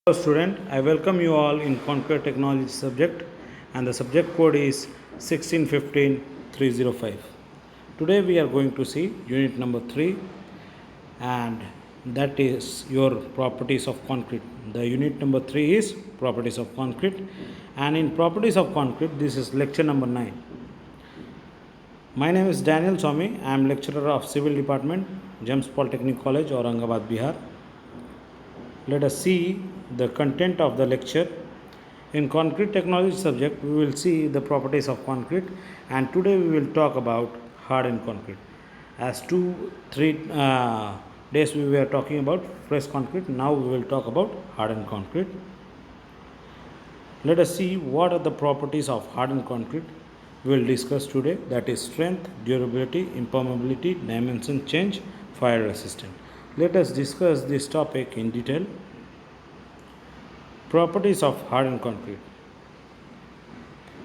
Hello student, I welcome you all in Concrete Technology subject and the subject code is 1615305. Today we are going to see unit number 3 and that is your properties of concrete. The unit number 3 is properties of concrete and in properties of concrete this is lecture number 9. My name is Daniel Swami. I am lecturer of Civil Department, GEMS Polytechnic College, Aurangabad, Bihar. Let us see the content of the lecture. In concrete technology subject, we will see the properties of concrete and today we will talk about hardened concrete. As 2-3 days we were talking about fresh concrete, now we will talk about hardened concrete. Let us see what are the properties of hardened concrete we will discuss today, that is strength, durability, impermeability, dimension change, fire resistant. Let us discuss this topic in detail. Properties of harden concrete.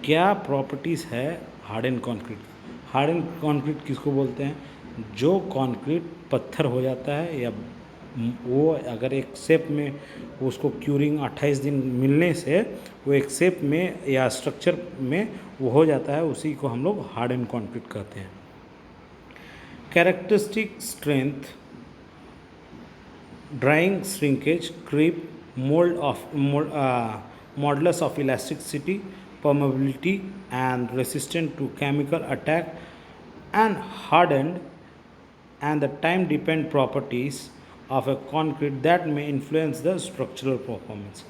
क्या properties है harden concrete? Harden concrete किसको बोलते हैं? जो concrete पत्थर हो जाता है या वो अगर एक शेप में उसको क्यूरिंग 28 दिन मिलने से वो एक शेप में या स्ट्रक्चर में वो हो जाता है, उसी को हम लोग हार्डन कंक्रीट कहते हैं. Characteristic strength, drying, shrinkage, creep, modulus of elasticity, permeability and resistant to chemical attack, and hardened and the time dependent properties of a concrete that may influence the structural performance.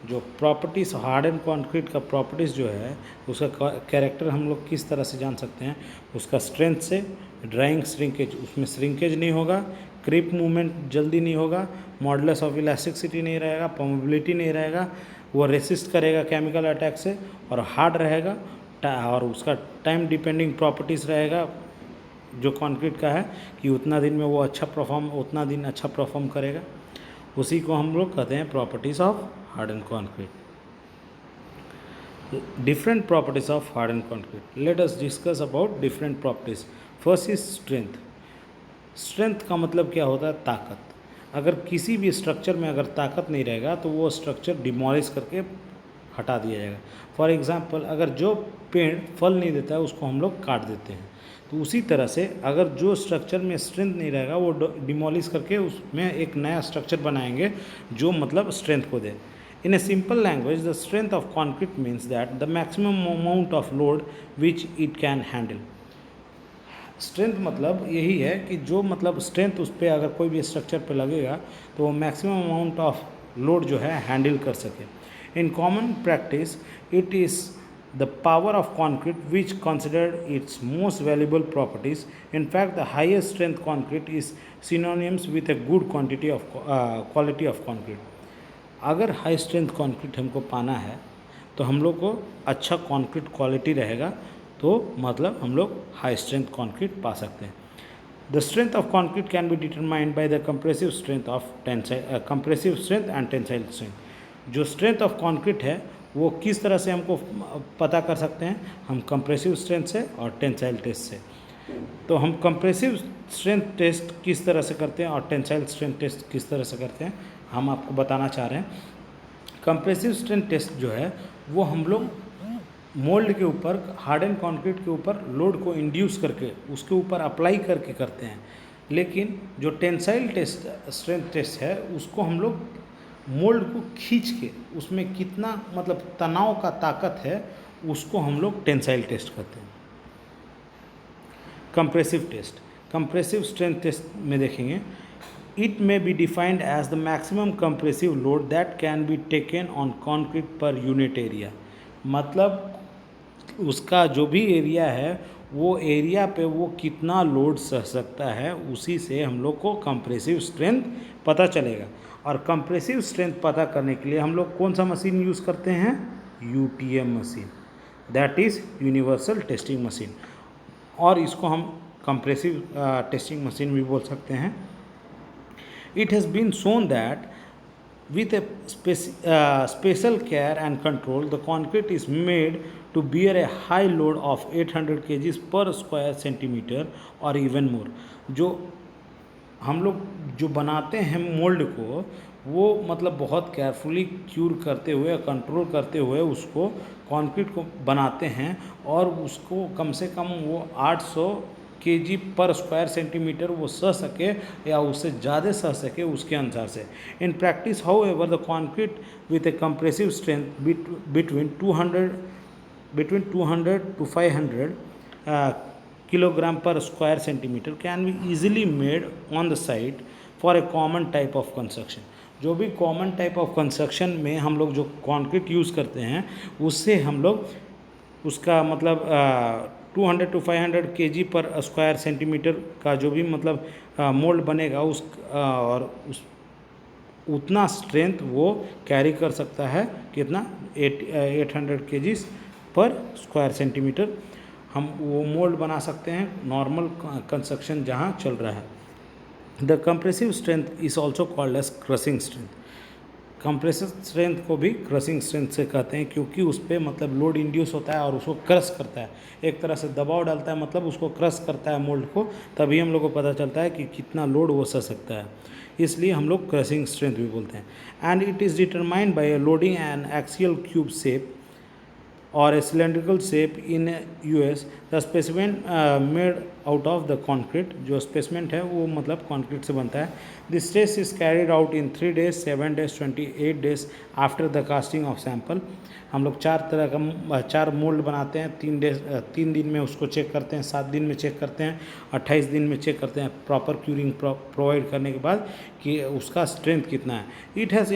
जो properties harden concrete का properties जो है उसका character हम लोग किस तरह से जान सकते हैं? उसका स्ट्रेंथ से, ड्राइंग, श्रिंकेज, उसमें श्रिंकेज नहीं होगा, क्रीप मूवमेंट जल्दी नहीं होगा, मॉडुलस ऑफ इलास्टिसिटी नहीं रहेगा, परमेबिलिटी नहीं रहेगा, वो रेसिस्ट करेगा केमिकल अटैक से, और हार्ड रहेगा, और उसका टाइम डिपेंडिंग प्रॉपर्टीज़ रहेगा जो कंक्रीट का है कि उतना दिन में वो उतना दिन अच्छा परफॉर्म करेगा. उसी को हम लोग कहते हैं properties of harden concrete. Different properties of harden concrete. Let us discuss about different properties. First is strength. Strength का मतलब क्या होता है? ताकत. अगर किसी भी स्ट्रक्चर में अगर ताकत नहीं रहेगा तो वो स्ट्रक्चर डिमोलिश करके हटा दिया जाएगा. फॉर एग्जांपल, अगर जो पेड़ फल नहीं देता है उसको हम लोग काट देते हैं, तो उसी तरह से अगर जो स्ट्रक्चर में स्ट्रेंथ नहीं रहेगा वो डिमोलिश करके उसमें एक नया स्ट्रक्चर बनाएंगे जो मतलब स्ट्रेंथ को दे. In a simple language, the strength of concrete means that the maximum amount of load which it can handle. Strength मतलब यही है कि जो मतलब स्ट्रेंथ उस पर अगर कोई भी स्ट्रक्चर पे लगेगा तो वो मैक्सिमम अमाउंट ऑफ लोड जो है हैंडल कर सके. In common practice it is the power of concrete which considered it's most valuable properties. In fact the highest strength concrete is synonyms with a good quantity of quality of concrete. अगर high strength concrete हमको पाना है तो हम लोग को अच्छा concrete quality रहेगा, तो मतलब हम लोग हाई स्ट्रेंथ कंक्रीट पा सकते हैं. The strength of concrete can be determined by the compressive strength and tensile strength. जो स्ट्रेंथ ऑफ कंक्रीट है वो किस तरह से हमको पता कर सकते हैं? हम कंप्रेसिव स्ट्रेंथ से और टेंसाइल टेस्ट से. तो हम कंप्रेसिव स्ट्रेंथ टेस्ट किस तरह से करते हैं और टेंसाइल स्ट्रेंथ टेस्ट किस तरह से करते हैं हम आपको बताना चाह रहे हैं. कंप्रेसिव स्ट्रेंथ टेस्ट जो है वो हम लोग मोल्ड के ऊपर, हार्डन कंक्रीट के ऊपर लोड को इंड्यूस करके उसके ऊपर अप्लाई करके करते हैं. लेकिन जो टेंसाइल टेस्ट स्ट्रेंथ टेस्ट है उसको हम लोग मोल्ड को खींच के उसमें कितना मतलब तनाव का ताकत है उसको हम लोग टेंसाइल टेस्ट करते हैं. Compressive test, compressive strength test में देखेंगे, it may be defined as the maximum compressive load that can be taken on concrete per unit area. मतलब उसका जो भी एरिया है वो एरिया पे वो कितना लोड सह सकता है, उसी से हम लोग को कंप्रेसिव स्ट्रेंथ पता चलेगा. और कंप्रेसिव स्ट्रेंथ पता करने के लिए हम लोग कौन सा मशीन यूज़ करते हैं? UTM machine, that is universal testing machine. और इसको हम कंप्रेसिव टेस्टिंग मशीन भी बोल सकते हैं. It has been shown that with a special care and control, the concrete is made to bear a high load of 800 kg per square centimeter or even more. जो हम लोग जो बनाते हैं मोल्ड को वो मतलब बहुत केयरफुली क्यूर करते हुए, कंट्रोल करते हुए उसको कंक्रीट को बनाते हैं, और उसको कम से कम वो 800 kg पर स्क्वायर सेंटीमीटर वो सह सके या उससे ज़्यादा सह सके उसके अनुसार से। In practice how ever the concrete with A compressive strength between 200 to 500 kilogram per square centimeter can be easily made on the site for a common type of construction। जो भी कॉमन टाइप ऑफ कंस्ट्रक्शन में हम लोग जो concrete use करते हैं उससे हम लोग उसका मतलब 200 to 500 kg पर स्क्वायर सेंटीमीटर का जो भी मतलब मोल्ड बनेगा और उस उतना स्ट्रेंथ वो कैरी कर सकता है। कितना 800 kgs पर स्क्वायर सेंटीमीटर हम वो मोल्ड बना सकते हैं नॉर्मल कंस्ट्रक्शन जहाँ चल रहा है। The compressive strength is also called as crushing strength. Compressive strength को भी क्रसिंग स्ट्रेंथ से कहते हैं, क्योंकि उस पर मतलब लोड इंड्यूस होता है और उसको क्रश करता है, एक तरह से दबाव डालता है, मतलब उसको क्रश करता है मोल्ड को, तभी हम लोग को पता चलता है कि कितना लोड वो सह सकता है, इसलिए हम लोग क्रसिंग स्ट्रेंथ भी बोलते हैं। And it is determined by loading an axial cube shape or a cylindrical shape in US। The specimen made out of the concrete, जो स्पेसिमेंट है वो मतलब कॉन्क्रीट से बनता है। This test is carried out in 3 days, 7 days, 28 days after the casting of sample. हम लोग 4 mould बनाते हैं, 3 दिन में उसको चेक करते हैं, 7 दिन में चेक करते हैं, 28 दिन में चेक करते हैं, प्रॉपर क्यूरिंग प्रोवाइड करने के बाद कि उसका स्ट्रेंथ कितना है। It has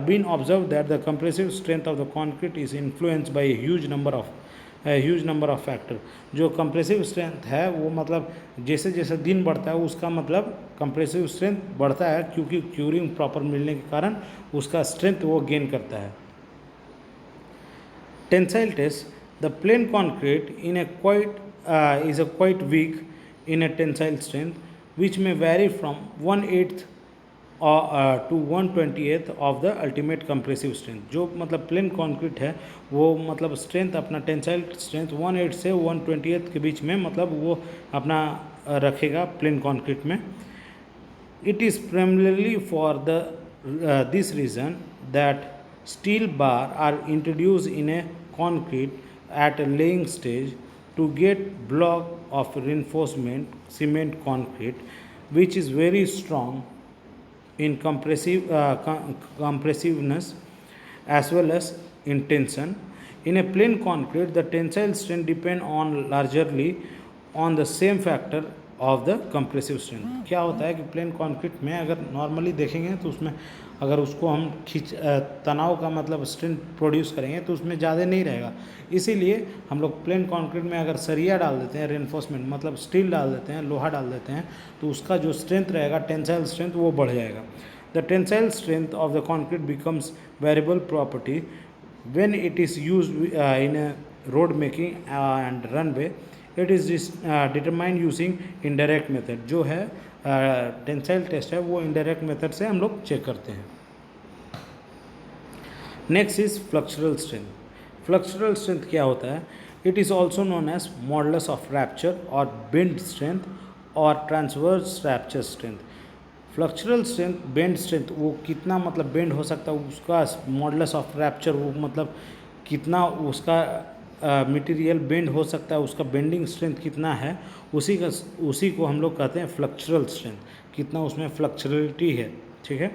been observe that the compressive strength of the concrete is influenced by huge number of factor. जो कंप्रेसिव स्ट्रेंथ है वो मतलब जैसे जैसे दिन बढ़ता है उसका मतलब कंप्रेसिव स्ट्रेंथ बढ़ता है, क्योंकि क्यूरिंग प्रॉपर मिलने के कारण उसका स्ट्रेंथ वो गेन करता है। Tensile test, the plain concrete in a is a quite weak in a tensile strength which may vary from 1/8 to 1/20 of the ultimate compressive strength। जो मतलब प्लेन कॉन्क्रीट है वो मतलब स्ट्रेंथ अपना टेंसाइल स्ट्रेंथ 1/8 से 1/20 के बीच में मतलब वो अपना रखेगा प्लेन कॉन्क्रीट में। It is primarily for this reason that steel bar are introduced in a concrete at a laying stage to get block of reinforcement cement concrete, which is very strong in compressiveness as well as in tension. In a plain concrete, the tensile strength depend on largely on the same factor of the compressive strength. क्या होता है कि plane concrete में अगर normally देखेंगे तो उसमें अगर उसको हम तनाव का मतलब स्ट्रेंथ प्रोड्यूस करेंगे तो उसमें ज़्यादा नहीं रहेगा, इसीलिए हम लोग प्लेन कंक्रीट में अगर सरिया डाल देते हैं, रेनफोर्समेंट मतलब स्टील डाल देते हैं, लोहा डाल देते हैं, तो उसका जो स्ट्रेंथ रहेगा टेंसाइल स्ट्रेंथ वो बढ़ जाएगा। The tensile strength of the concrete becomes variable property when it is used in road making and runway. It is determined using indirect method. जो है टेंसाइल टेस्ट है वो इनडायरेक्ट मेथड से हम लोग चेक करते हैं। Next is flexural strength. Flexural strength क्या होता है? It is also known as modulus of rupture और बेंड स्ट्रेंथ और transverse rupture strength. Flexural strength, bend strength वो कितना मतलब बेंड हो सकता है, उसका मॉडुलस ऑफ रैप्चर वो मतलब कितना उसका मटेरियल बेंड हो सकता है, उसका बेंडिंग स्ट्रेंथ कितना है, उसी को हम लोग कहते हैं फ्लक्चरल स्ट्रेंथ, कितना उसमें फ्लक्चरलिटी है। ठीक है।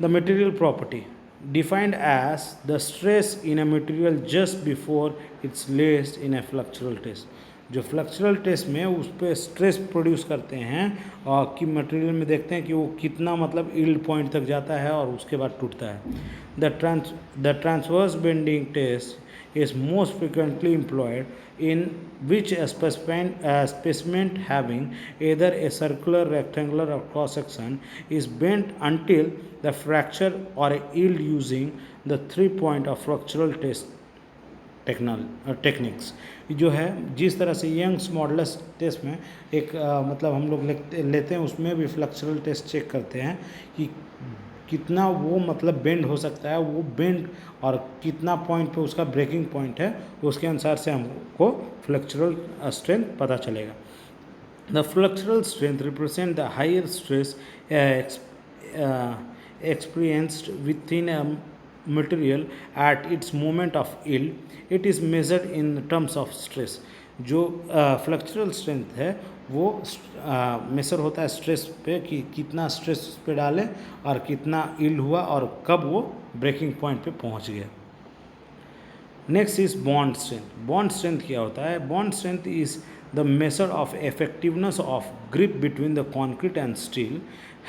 The material property defined as the stress in a material just before its लेस्ड इन ए फ्लक्चरल टेस्ट। जो फ्लक्चरल टेस्ट में उस पर स्ट्रेस प्रोड्यूस करते हैं और कि मटेरियल में देखते हैं कि वो कितना मतलब यील्ड पॉइंट तक जाता है और उसके बाद टूटता है। The transverse bending test is most frequently employed, in which a specimen having either a circular, rectangular or cross section is bent until the fracture or a yield using the 3-point of fractural test techniques. जो है जिस तरह से Young's modulus test में एक मतलब हम लोग लेते हैं, उसमें भी फ्लक्चरल टेस्ट चेक करते हैं कि कितना वो मतलब बेंड हो सकता है, वो बेंड और कितना पॉइंट पे उसका ब्रेकिंग पॉइंट है, उसके अनुसार से हमको फ्लक्चरल स्ट्रेंथ पता चलेगा। The flexural strength represent the higher stress experienced within a material at its moment of yield. It is measured in terms of stress. जो फ्लक्चरल स्ट्रेंथ है वो मेजर होता है स्ट्रेस पे कि कितना स्ट्रेस उस पे डालें और कितना yield हुआ और कब वो ब्रेकिंग पॉइंट पे पहुंच गया. Next is bond strength. Bond strength क्या होता है? Bond strength is the measure of effectiveness of grip between the concrete and steel,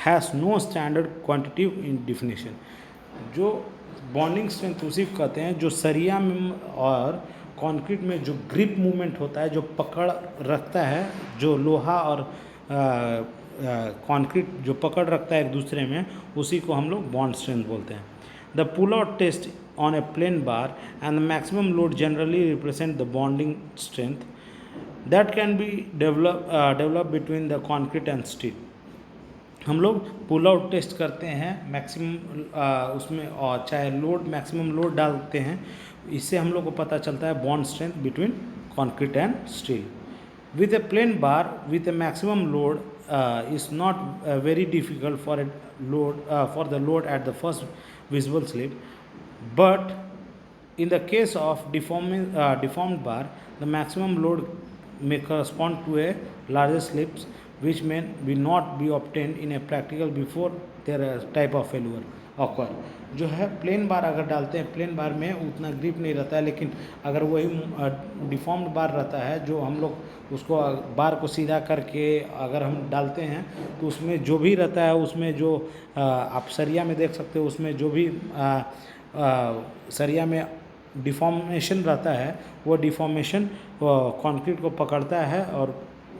has no standard quantitative in definition. जो बॉन्डिंग स्ट्रेंथ उसी को कहते हैं जो सरिया में और कंक्रीट में जो ग्रिप मूवमेंट होता है, जो पकड़ रखता है, जो लोहा और कंक्रीट जो पकड़ रखता है एक दूसरे में, उसी को हम लोग बॉन्ड स्ट्रेंथ बोलते हैं. The pull out test on a plain bar and the maximum load generally represent the bonding strength that can be developed between the concrete and steel. हम लोग पुल आउट टेस्ट करते हैं मैक्सिमम उसमें और चाहे load maximum load डालते हैं, इससे हम लोग को पता चलता है bond strength between concrete and steel. With A plane bar with A maximum load is not very difficult for the load at the first visible slip, but in the case of deformed bar, the maximum load may correspond to a larger slips which may not be obtained in a practical before their type of failure occur. जो है plane बार अगर डालते हैं, plane बार में उतना grip नहीं रहता है, लेकिन अगर वही डिफॉर्म्ड बार रहता है जो हम लोग उसको बार को सीधा करके अगर हम डालते हैं तो उसमें जो भी रहता है, उसमें जो आप सरिया में देख सकते हो, उसमें जो भी सरिया में डिफॉर्मेशन रहता है वो डिफॉर्मेशन कंक्रीट को पकड़ता है और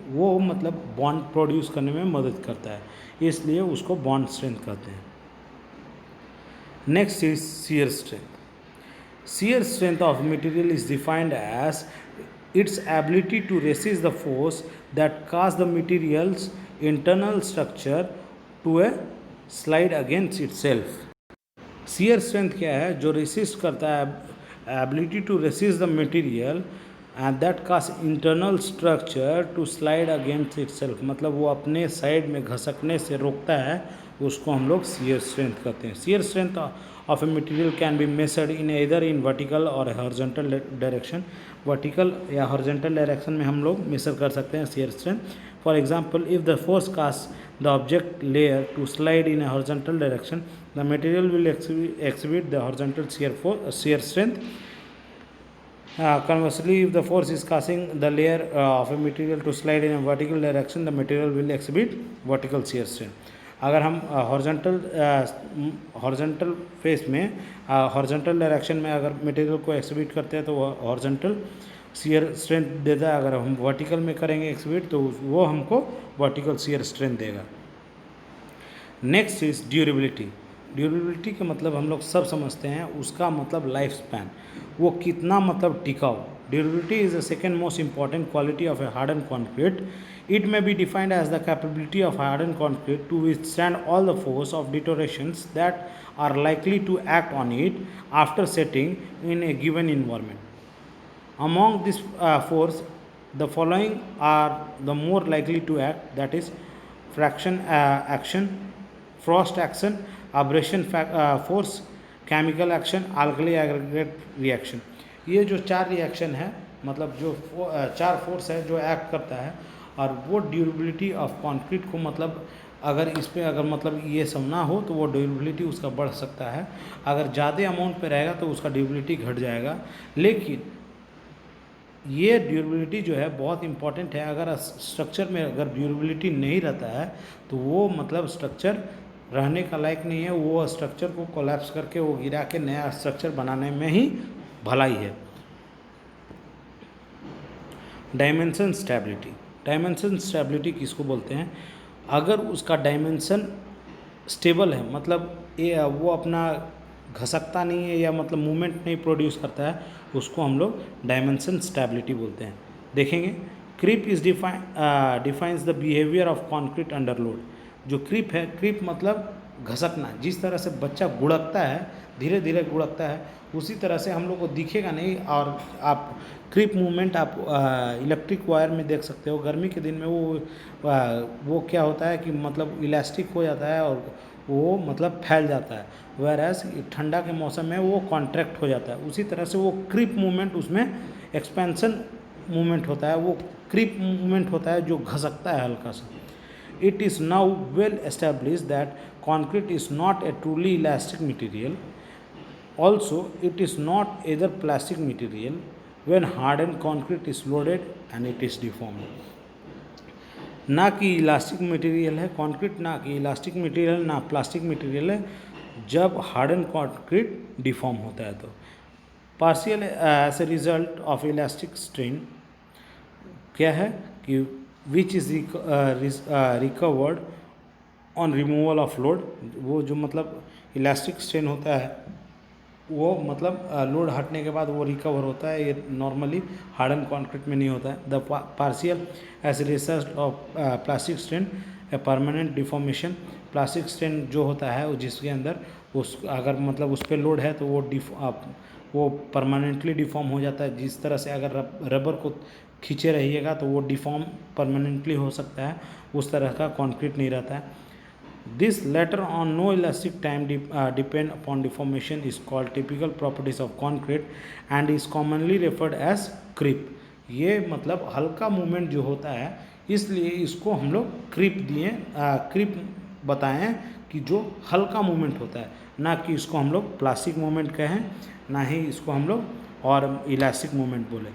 वो मतलब बॉन्ड प्रोड्यूस करने में मदद करता है, इसलिए उसको बॉन्ड स्ट्रेंथ कहते हैं. Next is shear strength. Shear strength of material is defined as its ability to resist the force that cause the material's internal structure to a slide against itself. Shear strength क्या है? जो resist करता है, ability to resist the material and that cause internal structure to slide against itself, मतलब वो अपने side में घसकने से रोकता है, उसको हम लोग शियर स्ट्रेंथ कहते हैं. Shear strength of a material can be measured in इधर इन वर्टिकल और हॉरिजॉन्टल डायरेक्शन. वर्टिकल या हॉरिजॉन्टल डायरेक्शन में हम लोग मेजर कर सकते हैं shear strength. For example, if the force cause the object layer to slide in a horizontal direction, the material will exhibit the horizontal shear strength. Conversely, if the force is causing the layer of a material to slide in a vertical direction, the material will exhibit vertical shear strength. अगर हम horizontal face में horizontal direction में अगर material को exhibit करते हैं तो वो हॉरिजॉन्टल शियर स्ट्रेंथ देता है. अगर हम वर्टिकल में करेंगे एक्सिबिट तो वो हमको वर्टिकल शियर स्ट्रेंथ देगा. Next is durability. ड्यूरेबिलिटी का मतलब हम लोग सब समझते हैं, उसका मतलब लाइफ स्पैन, वो कितना मतलब टिकाऊ. Durability is the second most important quality of A hardened concrete. It may be defined as the capability of hardened concrete to withstand all the force of deteriorations that are likely to act on it after setting in a given environment. Among this force, the following are the more likely to act, that is friction action, frost action, abrasion force, chemical action, alkali aggregate reaction. ये जो 4 reaction है, मतलब जो 4 force है जो act करता है, और वो ड्यूरेबिलिटी ऑफ कंक्रीट को मतलब अगर इस पर अगर मतलब ये सब ना हो तो वो ड्यूरेबिलिटी उसका बढ़ सकता है. अगर ज़्यादा अमाउंट पे रहेगा तो उसका ड्यूरेबिलिटी घट जाएगा. लेकिन ये ड्यूरेबिलिटी जो है बहुत इंपॉर्टेंट है. अगर स्ट्रक्चर में अगर ड्यूरेबिलिटी नहीं रहता है तो वो मतलब स्ट्रक्चर रहने का लायक नहीं है, वो स्ट्रक्चर को कोलैप्स करके वो गिरा के नया स्ट्रक्चर बनाने में ही भलाई है. Dimension stability. डायमेंशन स्टेबिलिटी किसको बोलते हैं? अगर उसका डायमेंशन स्टेबल है, मतलब ये वो अपना घसकता नहीं है या मतलब मूवमेंट नहीं प्रोड्यूस करता है, उसको हम लोग डायमेंशन स्टेबिलिटी बोलते हैं. देखेंगे, creep is defines the behaviour of concrete under load. जो क्रीप है, क्रीप मतलब घसकना. जिस तरह से बच्चा गुड़कता है, धीरे धीरे गुड़कता है, उसी तरह से हम लोग को दिखेगा नहीं. और आप क्रीप मूवमेंट आप इलेक्ट्रिक वायर में देख सकते हो. गर्मी के दिन में वो क्या होता है कि मतलब इलास्टिक हो जाता है और वो मतलब फैल जाता है, whereas ठंडा के मौसम में वो कॉन्ट्रैक्ट हो जाता है। उसी तरह से वो क्रीप मूवमेंट, उसमें एक्सपेंशन मूवमेंट होता है, वो क्रीप मूवमेंट होता है जो घसकता है हल्का सा। It is now well established that concrete is not a truly elastic material. Also, it is not either plastic material. When hardened concrete is loaded and it is deformed. ना कि elastic material है concrete, ना कि elastic material, ना plastic material है जब harden concrete deform होता है। तो partial as a result of elastic strain क्या है कि which is recovered on removal of load. वो जो मतलब इलास्टिक स्ट्रेन होता है वो मतलब लोड हटने के बाद वो रिकवर होता है, ये नॉर्मली हार्डन कंक्रीट में नहीं होता है। The partial as research of plastic strain a permanent deformation. Plastic strain जो होता है वो जिसके अंदर उस अगर मतलब उस पर लोड है तो वो परमानेंटली डिफॉर्म हो जाता है। जिस तरह से अगर रबर को खींचे रहिएगा तो वो डिफॉर्म परमानेंटली हो सकता है, उस तरह का कंक्रीट नहीं रहता है। This latter on no elastic time depend upon deformation is called typical properties of concrete and is commonly referred as creep। ये मतलब हल्का मूवमेंट जो होता है, इसलिए इसको हम लोग क्रीप बताएं कि जो हल्का मूवमेंट होता है, ना कि इसको हम लोग प्लास्टिक मूवमेंट कहें, ना ही इसको हम लोग और इलास्टिक मूवमेंट बोले।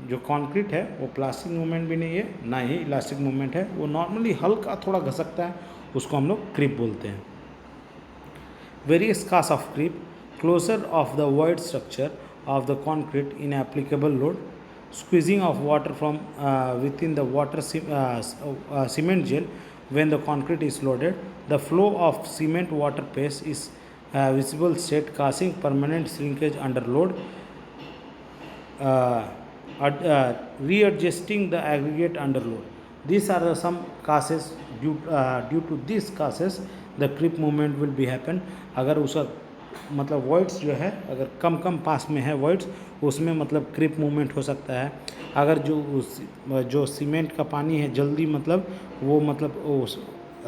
जो कंक्रीट है वो प्लास्टिक मूवमेंट भी नहीं है, ना ही इलास्टिक मूवमेंट है, वो नॉर्मली हल्का थोड़ा घसकता है, उसको हम लोग क्रीप बोलते हैं। Various class of creep, closure of the void structure of the concrete in applicable load, squeezing of water from within the water cement gel when the concrete is loaded, the flow of cement water paste is visible state causing permanent shrinkage under load, readjusting the aggregate under load. These are some causes. Due to these causes the creep movement will be happen। अगर उसका मतलब voids जो है अगर कम पास में है voids, उसमें मतलब क्रीप मूवमेंट हो सकता है। अगर जो सीमेंट का पानी है जल्दी मतलब वो मतलब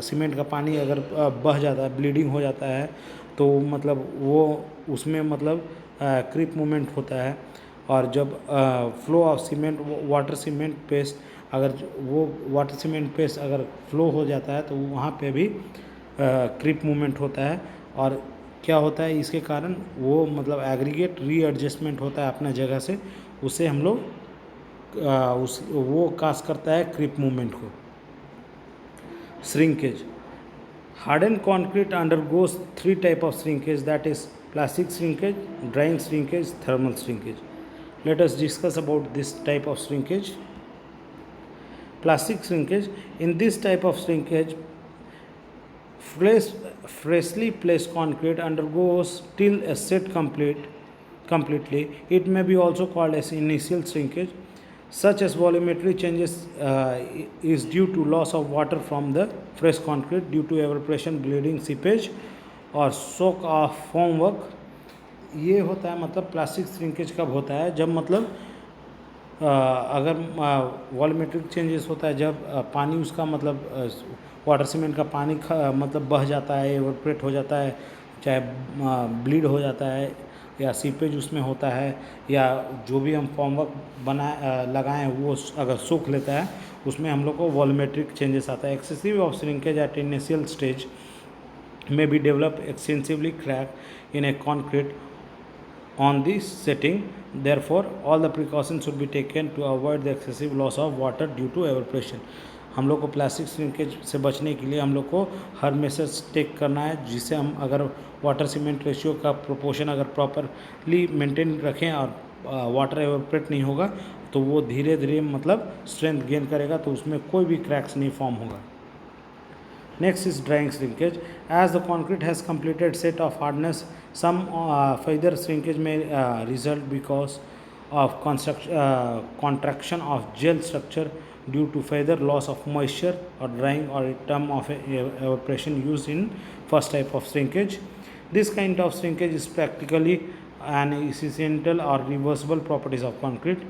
सीमेंट का पानी अगर बह जाता है, ब्लीडिंग हो जाता है, तो मतलब वो उसमें मतलब क्रीप मूवमेंट होता है। और जब flow of cement water cement paste, अगर वो वाटर सीमेंट पेस्ट अगर फ्लो हो जाता है तो वहाँ पे भी क्रीप मूवमेंट होता है। और क्या होता है इसके कारण वो मतलब एग्रीगेट रीएडजस्टमेंट होता है अपना जगह से, उससे हम लोग वो काज करता है क्रीप मूवमेंट को। Shrinkage, hardened concrete undergoes 3 type of shrinkage, that is plastic shrinkage, drying shrinkage, thermal shrinkage. Let us discuss about this type of shrinkage. Plastic shrinkage. In this type of shrinkage, freshly placed concrete undergoes till a set completely. It may be also called as initial shrinkage. Such as volumetric changes is due to loss of water from the fresh concrete due to evaporation, bleeding, seepage और soak of formwork। ये होता है मतलब plastic shrinkage कब होता है, जब मतलब अगर वॉल्यूमेट्रिक चेंजेस होता है, जब पानी उसका मतलब वाटर सीमेंट का पानी मतलब बह जाता है, एवोपरेट हो जाता है, चाहे ब्लीड हो जाता है या सीपेज उसमें होता है, या जो भी हम फॉर्मवर्क लगाएं वो अगर सूख लेता है, उसमें हम लोग को वॉल्यूमेट्रिक चेंजेस आता है। Excessive of shrinkage at initial stage may be developed extensively crack in a concrete on this setting. Therefore all the precautions should be taken to avoid the excessive loss of water due to evaporation। हम लोग को plastic shrinkage से बचने के लिए हम लोग को हर मेजर्स टेक करना है, जिससे हम अगर वाटर सीमेंट रेशियो का प्रोपोर्शन अगर प्रॉपरली मेंटेन रखें और वाटर एवोपरेट नहीं होगा तो वो धीरे धीरे मतलब स्ट्रेंथ गेन करेगा, तो उसमें कोई भी क्रैक्स नहीं फॉर्म होगा। Next is drying shrinkage. As the concrete has completed set of hardness, some further shrinkage may result because of contraction of gel structure due to further loss of moisture or drying or a term of evaporation used in first type of shrinkage. This kind of shrinkage is practically an essential or reversible properties of concrete.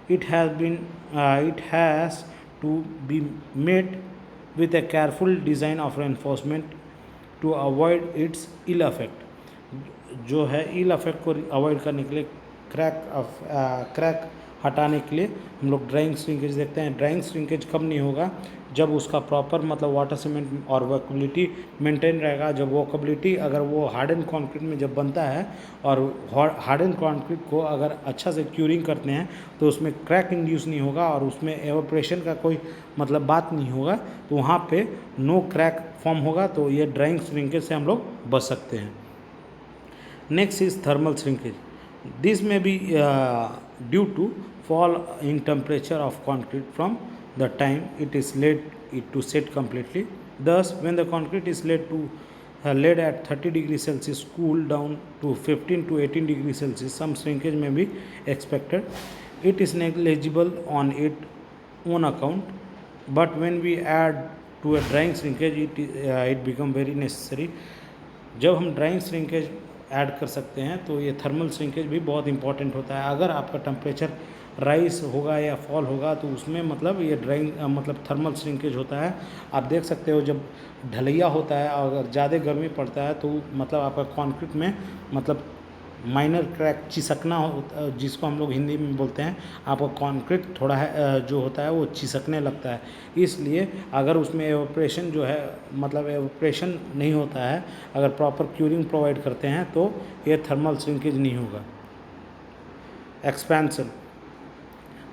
It has to be made with a careful design of reinforcement to avoid its ill effect, जो है इल affect को avoid करने के लिए, crack हटाने के लिए हम लोग ड्राइंग श्रिंकेज देखते हैं। ड्राइंग श्रिंकेज कब नहीं होगा, जब उसका प्रॉपर मतलब वाटर सीमेंट और वर्कबिलिटी मेंटेन रहेगा। जब वर्कबिलिटी अगर वो हार्डन कंक्रीट में जब बनता है और हार्डन कंक्रीट को अगर अच्छा से क्यूरिंग करते हैं तो उसमें क्रैक इंड्यूस नहीं होगा और उसमें एवोपरेशन का कोई मतलब बात नहीं होगा, तो वहाँ पे नो क्रैक फॉर्म होगा। तो ये ड्राइंग श्रिंकेज से हम लोग बच सकते हैं। Next is thermal shrinkage. This may be due to fall in temperature of concrete from the time it is laid it to set completely. Thus, when the concrete is laid at 30 degrees Celsius, cool down to 15 to 18 degrees Celsius, some shrinkage may be expected. It is negligible on its own account, but when we add to a drying shrinkage, it become very necessary. जब हम drawing shrinkage add कर सकते हैं तो ये thermal shrinkage भी बहुत important होता है। अगर आपका टेम्परेचर राइज होगा या फॉल होगा तो उसमें मतलब ये ड्राइंग मतलब थर्मल श्रिंकेज होता है। आप देख सकते हो जब ढलैया होता है और अगर ज़्यादा गर्मी पड़ता है तो मतलब आपका कंक्रीट में मतलब माइनर क्रैक चिसकना हो, जिसको हम लोग हिंदी में बोलते हैं, आपका कंक्रीट थोड़ा है जो होता है वो चिसकने लगता है। इसलिए अगर उसमें एवोपरेशन जो है मतलब एवोपरेशन नहीं होता है, अगर प्रॉपर क्यूरिंग प्रोवाइड करते हैं तो ये थर्मल श्रिंकेज नहीं होगा। Expansion,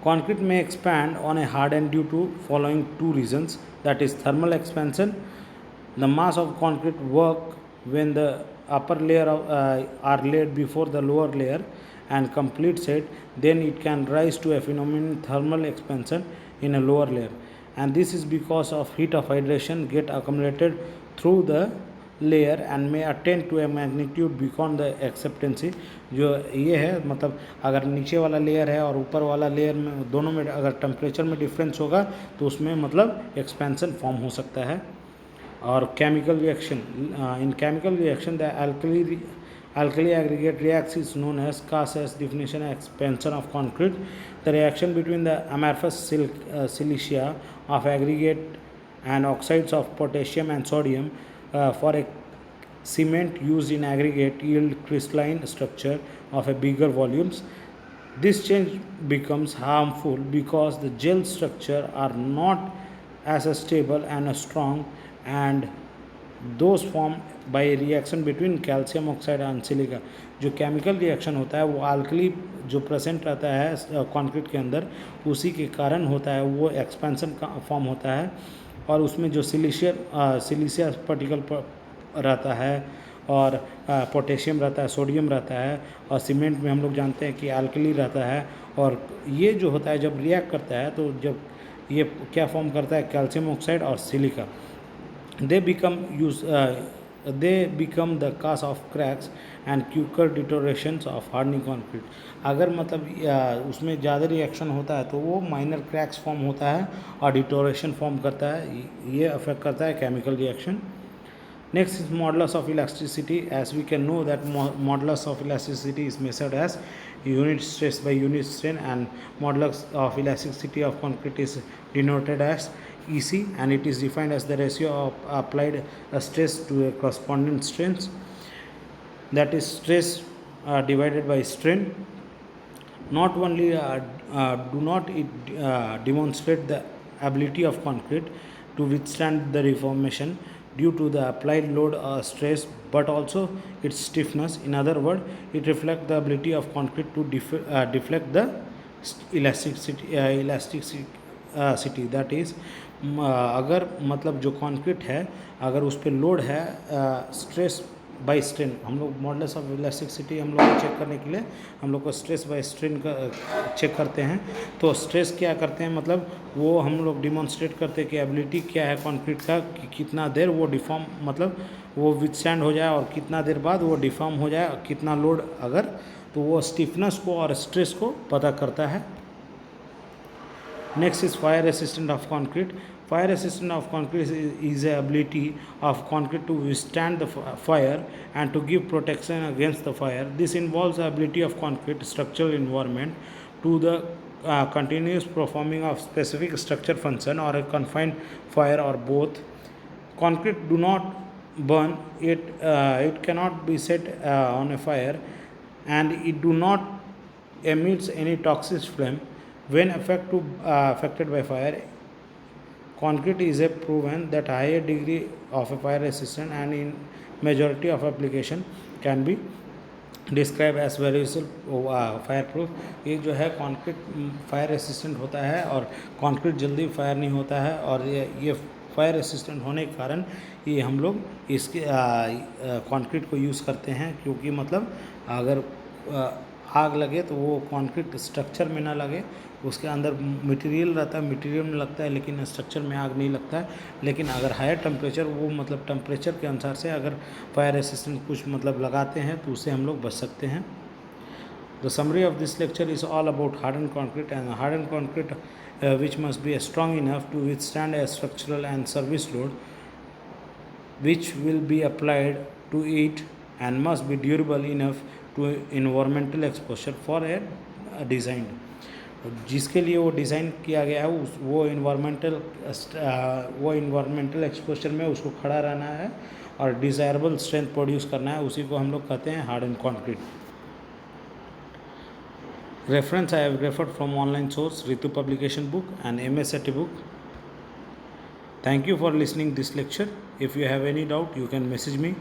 concrete may expand on a hardened due to following two reasons, that is thermal expansion. The mass of concrete work when the upper layer are laid before the lower layer and completes it, then it can rise to a phenomenon thermal expansion in a lower layer, and this is because of heat of hydration get accumulated through the layer and may attend to a magnitude become the acceptancy. जो ये है मतलब अगर नीचे वाला layer है और ऊपर वाला लेयर में दोनों में अगर टेम्परेचर में डिफरेंस होगा तो उसमें मतलब एक्सपेंशन फॉर्म हो सकता है। और chemical reaction, in chemical reaction the alkali aggregate reacts is known as Cass definition expansion of concrete. The reaction between the amorphous silicia of aggregate and oxides of potassium and sodium for a cement used in aggregate yield crystalline structure of a bigger volumes. This change becomes harmful because the gel structure are not as stable and strong, and those formed by reaction between calcium oxide and silica. जो chemical reaction होता है वो alkali जो present रहता है concrete के अंदर उसी के कारण होता है, वो एक्सपेंशन का फॉर्म होता है। और उसमें जो सिलिशिया पार्टिकल रहता है और पोटेशियम रहता है, सोडियम रहता है, और सीमेंट में हम लोग जानते हैं कि अल्कली रहता है। और ये जो होता है जब रिएक्ट करता है तो जब ये क्या फॉर्म करता है, कैल्शियम ऑक्साइड और silica, they become the cause of cracks and quicker deteriorations of hardening concrete. अगर मतलब उसमें ज़्यादा रिएक्शन होता है तो वो माइनर क्रैक्स फॉर्म होता है और डिटोरेशन फॉर्म करता है, ये अफेक्ट करता है chemical reaction. Next is modulus of elasticity. As we can know that modulus of elasticity is measured as unit stress by unit strain, and modulus of elasticity of concrete is denoted as EC, and it is defined as the ratio of applied stress to a corresponding strains, that is stress divided by strain. Not only do not it demonstrate the ability of concrete to withstand the deformation due to the applied load or stress, but also its stiffness. In other words, it reflects the ability of concrete to deflect the elasticity, that is अगर मतलब जो concrete है अगर उस पर load है stress by strain, हम लोग मॉडुलस ऑफ इलास्टिसिटी हम लोग को चेक करने के लिए हम लोग को स्ट्रेस बाय स्ट्रेन का चेक करते हैं। तो स्ट्रेस क्या करते हैं मतलब वो हम लोग डिमॉन्स्ट्रेट करते हैं कि एबिलिटी क्या है कंक्रीट का, कि कितना देर वो डिफॉर्म मतलब वो विथस्टैंड हो जाए और कितना देर बाद वो डिफॉर्म हो जाए, कितना लोड अगर, तो वो स्टिफनेस को और स्ट्रेस को पता करता है। Next is fire resistant of concrete. Fire resistant of concrete is the ability of concrete to withstand the fire and to give protection against the fire. This involves the ability of concrete structural environment to the continuous performing of specific structure function or a confined fire or both. Concrete do not burn, it cannot be set on a fire, and it do not emits any toxic flame when affected by fire. Concrete is a proven that higher degree of a fire resistant and in majority of application can be describe as variable fireproof. ये जो है concrete fire resistant होता है और concrete जल्दी fire नहीं होता है, और ये फायर रेसिस्टेंट होने के कारण ये हम लोग इसके कंक्रीट को यूज़ करते हैं, क्योंकि मतलब अगर आग लगे तो वो कंक्रीट स्ट्रक्चर में ना लगे, उसके अंदर मटेरियल रहता है, मटेरियल में लगता है लेकिन स्ट्रक्चर में आग नहीं लगता है। लेकिन अगर हायर टेम्परेचर, वो मतलब टेम्परेचर के अनुसार से अगर फायर रेसिस्टेंट कुछ मतलब लगाते हैं तो उससे हम लोग बच सकते हैं। The summary of this lecture is all about hardened concrete, and hardened concrete which must be strong enough to withstand a structural and service load which will be applied to it, and must be durable enough to environmental exposure for a designed, जिसके लिए वो design किया गया है वो environmental exposure में उसको खड़ा रहना है और डिज़ायरेबल स्ट्रेंथ प्रोड्यूस करना है, उसी को हम लोग कहते हैं hardened concrete. Reference I have referred from online source Ritu publication book and MSAT book. Thank you for listening this lecture. If you have any doubt, you can message me.